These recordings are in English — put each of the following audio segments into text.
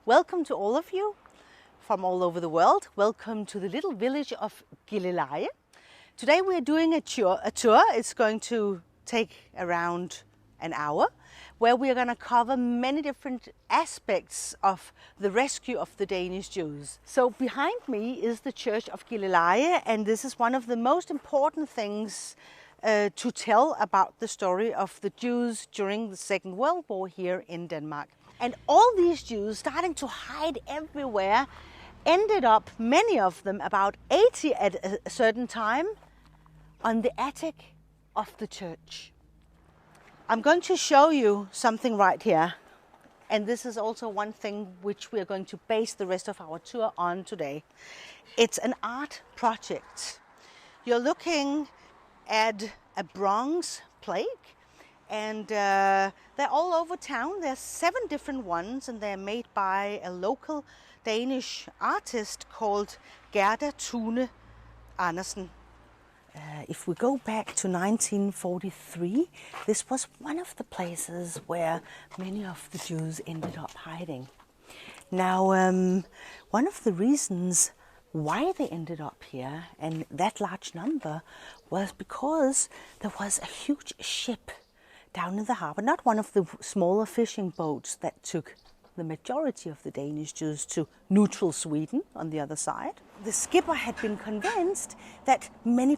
Welcome to all of you from all over the world. Welcome to the little village of Gilleleje. Today we are doing a tour. It's going to take around an hour, where we are going to cover many different aspects of the rescue of the Danish Jews. So behind me is the church of Gilleleje, and this is one of the most important things to tell about the story of the Jews during the Second World War here in Denmark. And all these Jews, starting to hide everywhere, ended up, many of them, about 80 at a certain time, on the attic of the church. I'm going to show you something right here. And this is also one thing which we are going to base the rest of our tour on today. It's an art project. You're looking at a bronze plaque, and they're all over town. There's 7 different ones, and they're made by a local Danish artist called Gerda Thune Andersen. If we go back to 1943, this was one of the places where many of the Jews ended up hiding. Now, one of the reasons why they ended up here, and that large number, was because there was a huge ship down in the harbor, not one of the smaller fishing boats that took the majority of the Danish Jews to neutral Sweden on the other side. The skipper had been convinced that many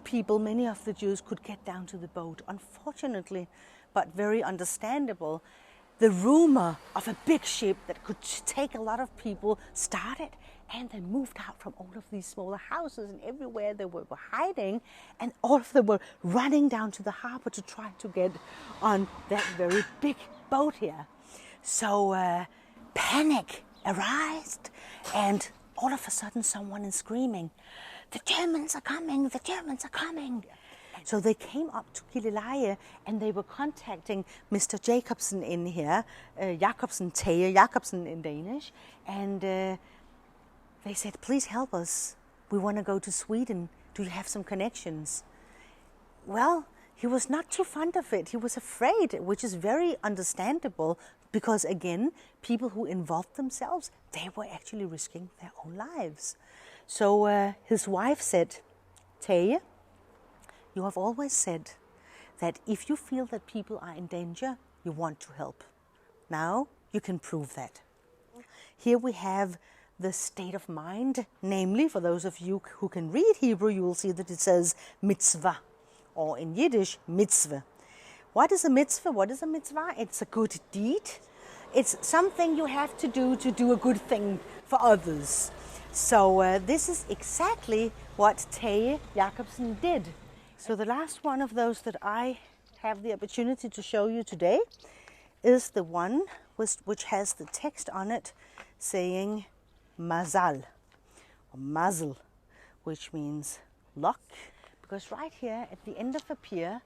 of the Jews could get down to the boat. Unfortunately, but very understandable, the rumor of a big ship that could take a lot of people started, and they moved out from all of these smaller houses, and everywhere they were hiding, and all of them were running down to the harbor to try to get on that very big boat here. So panic arised, and all of a sudden someone is screaming, "The Germans are coming, the Germans are coming." So they came up to Gilleleje, and they were contacting Mr. Jacobsen in here, Tage Jacobsen in Danish, and they said, "Please help us. We want to go to Sweden. Do you have some connections?" Well, he was not too fond of it. He was afraid, which is very understandable, because again, people who involved themselves, they were actually risking their own lives. So his wife said, "Tage, you have always said that if you feel that people are in danger, you want to help. Now you can prove that." Here we have the state of mind, namely, for those of you who can read Hebrew, you will see that it says mitzvah, or in Yiddish, mitzvah. What is a mitzvah? What is a mitzvah? It's a good deed. It's something you have to do a good thing for others. So this is exactly what Tage Jacobsen did. So the last one of those that I have the opportunity to show you today is the one which has the text on it saying mazal, or mazel, which means luck. Because right here at the end of a pier,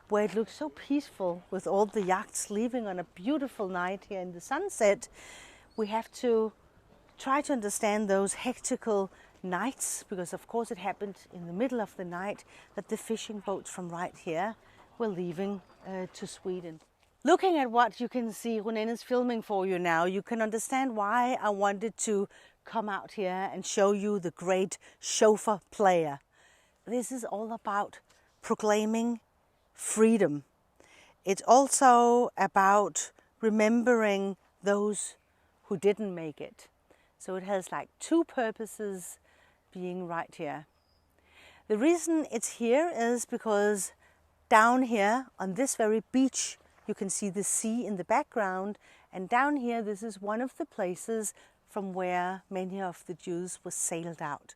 where it looks so peaceful with all the yachts leaving on a beautiful night here in the sunset, we have to try to understand those hectical nights, because of course it happened in the middle of the night that the fishing boats from right here were leaving to Sweden. Looking at what you can see Ronen is filming for you now, you can understand why I wanted to come out here and show you the great shofar player. This is all about proclaiming freedom. It's also about remembering those who didn't make it. So it has like 2 purposes being right here. The reason it's here is because down here on this very beach, you can see the sea in the background, and down here, this is one of the places from where many of the Jews were sailed out.